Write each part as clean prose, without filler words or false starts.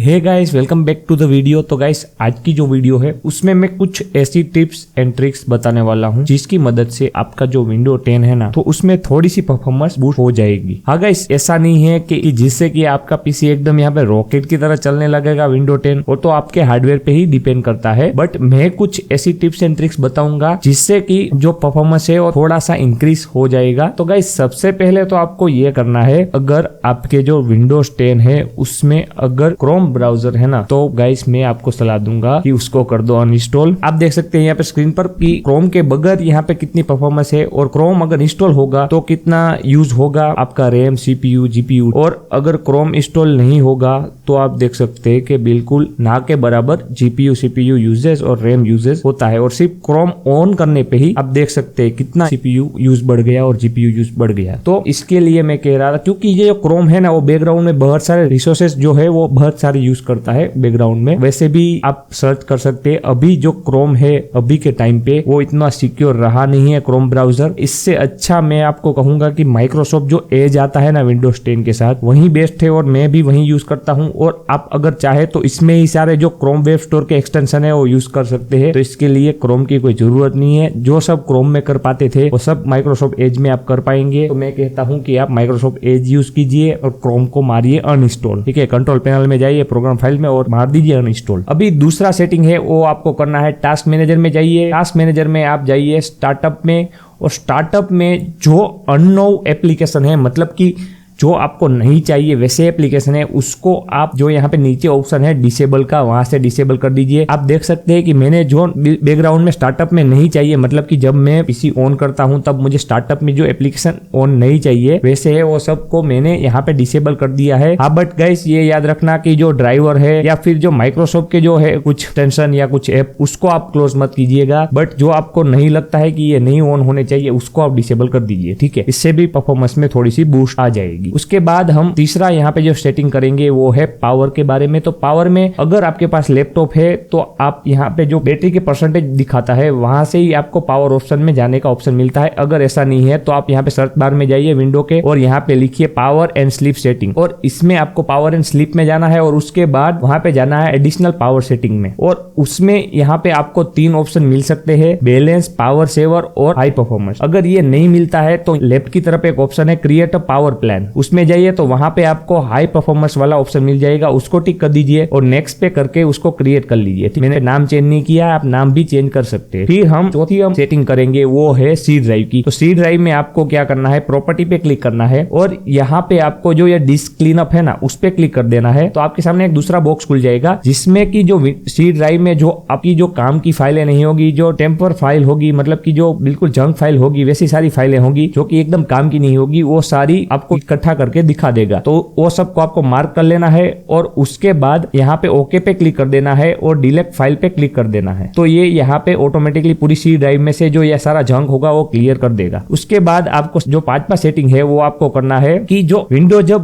Hey guys, welcome back to the video. तो guys, आज की जो वीडियो है उसमें मैं कुछ ऐसी टिप्स एंड ट्रिक्स बताने वाला हूं जिसकी मदद से आपका जो विंडो 10 है ना, तो उसमें थोड़ी सी परफॉर्मेंस बूस्ट हो जाएगी। हाँ गाइस, ऐसा नहीं है कि जिससे कि आपका पीसी एकदम यहाँ पे रॉकेट की तरह चलने लगेगा विंडो 10, वो तो आपके हार्डवेयर पे ही डिपेंड करता है। बट मैं कुछ ऐसी टिप्स एंड ट्रिक्स बताऊंगा जिससे कि जो परफॉर्मेंस है वो थोड़ा सा इंक्रीज हो जाएगा। तो गाइस, सबसे पहले तो आपको ये करना है, अगर आपके जो विंडोज 10 है उसमें अगर क्रोम ब्राउजर है ना, तो गाइस मैं आपको सलाह दूंगा कि उसको कर दो अनइंस्टॉल। आप देख सकते हैं यहाँ पे स्क्रीन पर कि क्रोम के बगैर यहाँ पे कितनी परफॉर्मेंस है, और क्रोम अगर इंस्टॉल होगा तो कितना यूज होगा आपका रैम, सीपीयू, जीपीयू। और अगर क्रोम इंस्टॉल नहीं होगा तो आप देख सकते हैं कि बिल्कुल ना के बराबर जीपीयू, सीपीयू यूजेस और रैम यूजेस होता है। और सिर्फ क्रोम ऑन करने पे ही आप देख सकते हैं कितना सीपीयू यूज बढ़ गया और जीपीयू यूज बढ़ गया। तो इसके लिए मैं कह रहा था, क्योंकि ये जो क्रोम है ना, वो बैकग्राउंड में बहुत सारे रिसोर्सेस जो है वो बहुत सारे यूज करता है बैकग्राउंड में। वैसे भी आप सर्च कर सकते हैं, अभी जो क्रोम है अभी के टाइम पे वो इतना सिक्योर रहा नहीं है क्रोम ब्राउजर। इससे अच्छा मैं आपको कहूंगा कि माइक्रोसॉफ्ट जो एज आता है ना विंडोज 10 के साथ, वही बेस्ट है और मैं भी वही यूज करता हूं। और आप अगर चाहे तो इसमें ही सारे जो क्रोम वेब स्टोर के एक्सटेंशन है वो यूज कर सकते हैं। तो इसके लिए क्रोम की कोई जरूरत नहीं है। जो सब क्रोम में कर पाते थे वो सब माइक्रोसॉफ्ट एज में आप कर पाएंगे। तो मैं कहता हूं कि आप माइक्रोसॉफ्ट एज यूज कीजिए और क्रोम को मारिए अनइंस्टॉल। ठीक है, कंट्रोल पैनल में जाइए, प्रोग्राम फाइल में, और मार दीजिए अनइंस्टॉल। अभी दूसरा सेटिंग है वो आपको करना है, टास्क मैनेजर में जाइए। टास्क मैनेजर में आप जाइए स्टार्टअप में, और स्टार्टअप में जो अननोन एप्लीकेशन है, मतलब कि जो आपको नहीं चाहिए वैसे एप्लीकेशन है, उसको आप जो यहाँ पे नीचे ऑप्शन है डिसेबल का, वहां से डिसेबल कर दीजिए। आप देख सकते हैं कि मैंने जो बैकग्राउंड में स्टार्टअप में नहीं चाहिए, मतलब कि जब मैं पीसी ऑन करता हूं तब मुझे स्टार्टअप में जो एप्लीकेशन ऑन नहीं चाहिए वैसे है, वो सबको मैंने यहाँ पे डिसेबल कर दिया है। हाँ, बट गाइस ये याद रखना कि जो ड्राइवर है या फिर जो माइक्रोसॉफ्ट के जो है कुछ टेंशन या कुछ ऐप, उसको आप क्लोज मत कीजिएगा। बट जो आपको नहीं लगता है कि ये नहीं ऑन होने चाहिए उसको आप डिसेबल कर दीजिए। ठीक है, इससे भी परफॉर्मेंस में थोड़ी सी बूस्ट आ जाएगी। उसके बाद हम तीसरा यहाँ पे जो सेटिंग करेंगे वो है पावर के बारे में। तो पावर में अगर आपके पास लैपटॉप है तो आप यहाँ पे जो बैटरी के परसेंटेज दिखाता है वहां से ही आपको पावर ऑप्शन में जाने का ऑप्शन मिलता है। अगर ऐसा नहीं है तो आप यहाँ पे सर्च बार में जाइए विंडो के, और यहाँ पे लिखिए पावर एंड स्लीप सेटिंग, और इसमें आपको पावर एंड स्लीप में जाना है। और उसके बाद वहां पे जाना है एडिशनल पावर सेटिंग में, और उसमें यहाँ पे आपको 3 ऑप्शन मिल सकते हैं, बैलेंस, पावर सेवर और हाई परफॉर्मेंस। अगर ये नहीं मिलता है तो लेफ्ट की तरफ एक ऑप्शन है क्रिएट अ पावर प्लान, उसमें जाइए तो वहां पे आपको हाई परफॉर्मेंस वाला ऑप्शन मिल जाएगा, उसको टिक कर दीजिए और नेक्स्ट पे करके उसको क्रिएट कर लीजिए। मैंने नाम चेंज नहीं किया, आप नाम भी चेंज कर सकते हैं। फिर हम चौथी सेटिंग करेंगे वो है सी ड्राइव की। तो सी ड्राइव में आपको क्या करना है, प्रॉपर्टी पे क्लिक करना है, और यहाँ पे आपको जो ये डिस्क क्लीनअप है ना, उस पे क्लिक कर देना है। तो आपके सामने एक दूसरा बॉक्स खुल जाएगा जिसमें की जो सी ड्राइव में जो आपकी जो काम की फाइलें नहीं होगी, जो टेम्पर फाइल होगी, मतलब की जो बिल्कुल जंक फाइल होगी, वैसी सारी फाइलें होगी जो की एकदम काम की नहीं होगी, वो सारी आपको इकट्ठा करके दिखा देगा। तो वो सबको आपको मार्क कर लेना है, और उसके बाद यहाँ पे ओके पे क्लिक कर देना है और डिलीट फाइल पे क्लिक कर देना है। तो ये यहाँ पे ऑटोमेटिकली पूरी सी ड्राइव में से जो ये सारा जंक होगा वो क्लियर कर देगा। उसके बाद आपको जो 5वां सेटिंग है वो आपको करना है कि जब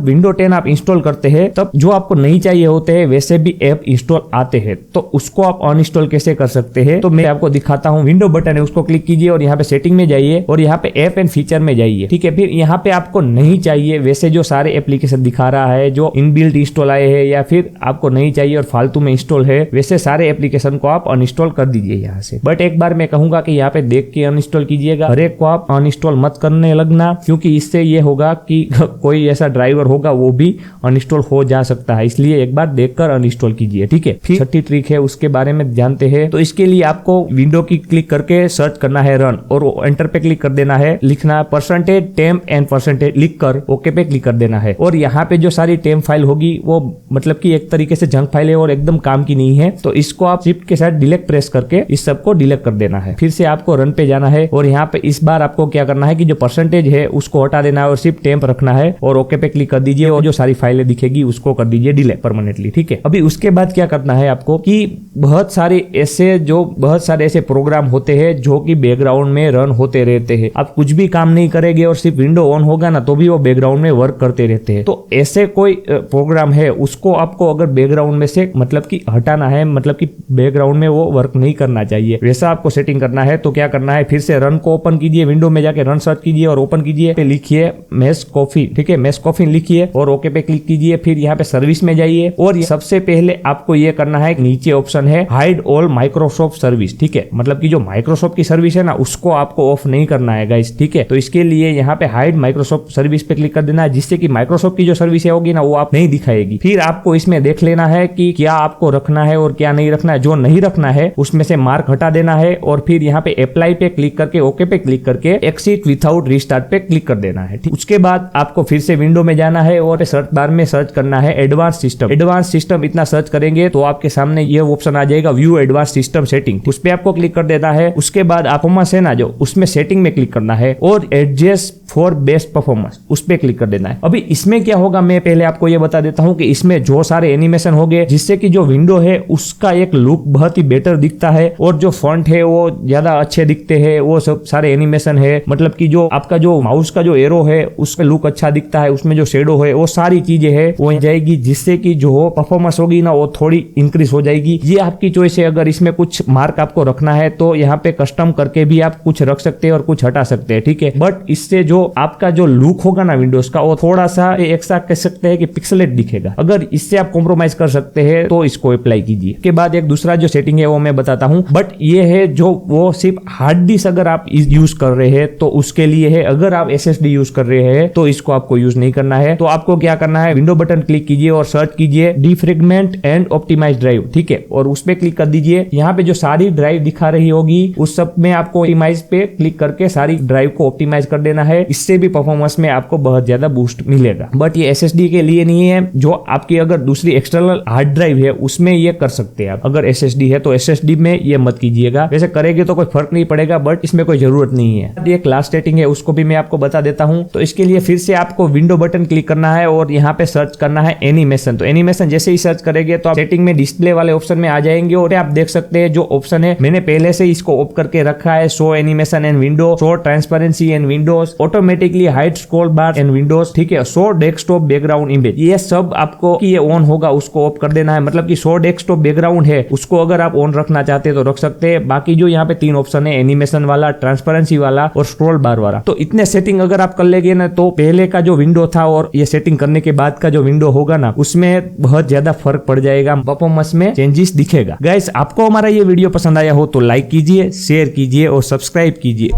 विंडो 10 आप इंस्टॉल करते हैं तब जो आपको नहीं चाहिए होते हैं वैसे भी ऐप इंस्टॉल आते हैं, तो उसको आप अनइंस्टॉल कैसे कर सकते हैं। तो मैं आपको दिखाता हूँ। विंडो बटन है, उसको क्लिक कीजिए और यहाँ पे सेटिंग में जाइए और यहाँ पे ऐप एंड फीचर में जाइए। ठीक है, फिर यहाँ पे आपको नहीं चाहिए वैसे जो सारे एप्लीकेशन दिखा रहा है जो इनबिल्ट इंस्टॉल आए हैं, या फिर आपको नहीं चाहिए और फालतू में इंस्टॉल है, वैसे सारे एप्लीकेशन को आप अनइंस्टॉल कर दीजिए यहाँ से। बट एक बार मैं कहूंगा कि यहाँ पे देख के अनइंस्टॉल कीजिएगा, हर एक को आप अनइंस्टॉल मत करने लगना, क्योंकि इससे ये होगा कि कोई ऐसा ड्राइवर होगा वो भी अनइंस्टॉल हो जा सकता है, इसलिए एक बार देखकर अनइंस्टॉल कीजिए। ठीक है, फिर छठी ट्रिक है उसके बारे में जानते हैं। तो इसके लिए आपको विंडो की क्लिक करके सर्च करना है रन, और एंटर पे क्लिक कर देना है, लिखना परसेंटेज टेम्प एंड परसेंटेज, लिख कर ओके पे क्लिक कर देना है। और यहाँ पे जो सारी टेम्प फाइल होगी वो मतलब कि एक तरीके से जंक फाइल है और एकदम काम की नहीं है, तो इसको आप शिफ्ट के साथ डिलीट प्रेस करके इस सबको डिलीट कर देना है। फिर से आपको रन पे जाना है, और यहाँ पे इस बार आपको क्या करना है कि जो परसेंटेज है उसको हटा देना है और सिर्फ टेम्प रखना है, और ओके पे क्लिक कर दीजिए, और जो सारी फाइलें दिखेगी उसको कर दीजिए डिलीट परमानेंटली। ठीक है, अभी उसके बाद क्या करना है आपको कि बहुत सारे ऐसे प्रोग्राम होते हैं जो कि बैकग्राउंड में रन होते रहते हैं। आप कुछ भी काम नहीं करेंगे और सिर्फ विंडो ऑन होगा ना तो भी वो बैकग्राउंड में वर्क करते रहते हैं। तो ऐसे कोई प्रोग्राम है उसको आपको अगर बैकग्राउंड में से मतलब कि हटाना है, मतलब कि बैकग्राउंड में वो वर्क नहीं करना चाहिए, वैसा आपको सेटिंग करना है। तो क्या करना है, फिर से रन को ओपन कीजिए, विंडो में जाके रन सर्च कीजिए और ओपन कीजिए, लिखिए मेश कॉफी, ठीक है, मेश कॉफी लिखिए और ओके पे क्लिक कीजिए। फिर यहाँ पे सर्विस में जाइए और सबसे पहले आपको ये करना है, नीचे ऑप्शन है हाइड ऑल माइक्रोसॉफ्ट सर्विस, ठीक है, मतलब कि जो माइक्रोसॉफ्ट की सर्विस है ना उसको आपको ऑफ नहीं करना है गाइस, ठीक है। तो इसके लिए यहाँ पे हाइड माइक्रोसॉफ्ट सर्विस पे क्लिक कर देना है, जिससे कि माइक्रोसॉफ्ट की जो सर्विस होगी ना वो आप नहीं दिखाएगी। फिर आपको इसमें देख लेना है कि क्या आपको रखना है और क्या नहीं रखना है। जो नहीं रखना है उसमें से मार्क हटा देना है और फिर यहाँ पे अप्लाई पे क्लिक करके ओके पे क्लिक करके एक्सिट विदाउट रिस्टार्ट पे क्लिक कर देना है, ठीक। उसके बाद आपको फिर से विंडो में जाना है और सर्च बार में सर्च करना है एडवांस सिस्टम। एडवांस सिस्टम इतना सर्च करेंगे तो आपके सामने ये ऑप्शन आ जाएगा व्यू एडवांस सिस्टम सेटिंग, उस पे आपको क्लिक कर देना है। उसके बाद परफॉर्मेंस है ना जो उसमें सेटिंग में क्लिक करना है और एडजस्ट फॉर बेस्ट परफॉर्मेंस उस पे क्लिक कर देना है। अभी इसमें क्या होगा मैं पहले आपको ये बता देता हूं कि इसमें जो सारे एनिमेशन हो गए जिससे कि जो विंडो है उसका एक लुक बहुत ही बेटर दिखता है और जो फॉन्ट है वो ज्यादा अच्छे दिखते हैं, वो सब सारे एनिमेशन है, मतलब कि जो आपका जो माउस का जो एरो है उसका लुक अच्छा दिखता है, उसमें जो शेडो है वो सारी चीजें है वो जाएगी, जिससे कि जो परफॉर्मेंस होगी ना वो थोड़ी इंक्रीज हो जाएगी। ये आपकी चॉइस है। अगर इसमें कुछ मार्क आपको रखना है तो यहाँ पे कस्टम करके भी आप कुछ रख सकते हैं और कुछ हटा सकते हैं, ठीक है। बट इससे जो आपका जो लुक होगा ना विंडोज का वो थोड़ा सा एक सा कह सकते हैं कि पिक्सेलेट दिखेगा। अगर इससे आप कॉम्प्रोमाइज कर सकते हैं तो इसको अप्लाई कीजिए। के बाद एक दूसरा जो सेटिंग है वो मैं बताता हूं, बट ये है जो वो सिर्फ हार्ड डिस्क अगर आप यूज कर रहे हैं तो उसके लिए है। अगर आप SSD यूज कर रहे हैं तो इसको आपको यूज नहीं करना है। तो आपको क्या करना है, विंडो बटन क्लिक कीजिए और सर्च कीजिए डिफ्रेगमेंट एंड ऑप्टिमाइज ड्राइव, ठीक है, और उस पे क्लिक कर दीजिए। यहाँ पे जो सारी ड्राइव दिखा रही होगी उस सब में आपको ऑप्टिमाइज पे क्लिक करके सारी ड्राइव को ऑप्टिमाइज कर देना है। इससे भी परफॉर्मेंस में आपको बहुत ज्यादा बूस्ट मिलेगा। बट ये SSD के लिए नहीं है, जो आपकी अगर दूसरी एक्सटर्नल हार्ड ड्राइव है उसमें ये कर सकते हैं आप। अगर SSD है तो SSD में ये मत कीजिएगा, वैसे करेंगे तो कोई फर्क नहीं पड़ेगा बट इसमें कोई जरूरत नहीं है। ये क्लास सेटिंग है उसको भी मैं आपको बता देता हूं। तो इसके लिए फिर से आपको विंडो बटन क्लिक करना है और यहाँ पे सर्च करना है एनिमेशन। तो एनिमेशन जैसे ही सर्च करेंगे तो आप सेटिंग में डिस्प्ले वाले ऑप्शन में आ जाएंगे और आप देख सकते हैं जो ऑप्शन है मैंने पहले से इसको ऑफ करके रखा है, show animation and window, show transparency and Windows, automatically hide scroll bar and Windows, ठीक है, शो डेस्कटॉप बैकग्राउंड इमेज। ये सब आपको ये ऑन होगा उसको ऑफ कर देना है। मतलब कि शो डेस्कटॉप बैकग्राउंड है उसको अगर आप ऑन रखना चाहते हैं तो रख सकते हैं। बाकी जो यहाँ पे 3 ऑप्शन है, एनिमेशन वाला, ट्रांसपेरेंसी वाला और स्क्रॉल बार वाला, तो इतने सेटिंग अगर आप कर लेंगे ना तो पहले का जो विंडो था और ये सेटिंग करने के बाद का जो विंडो होगा ना उसमें बहुत ज्यादा फर्क पड़ जाएगा, परफॉर्मेंस में चेंजेस दिखेगा। गाइस आपको हमारा ये वीडियो पसंद आया हो तो लाइक कीजिए, शेयर कीजिए और सब्सक्राइब कीजिए।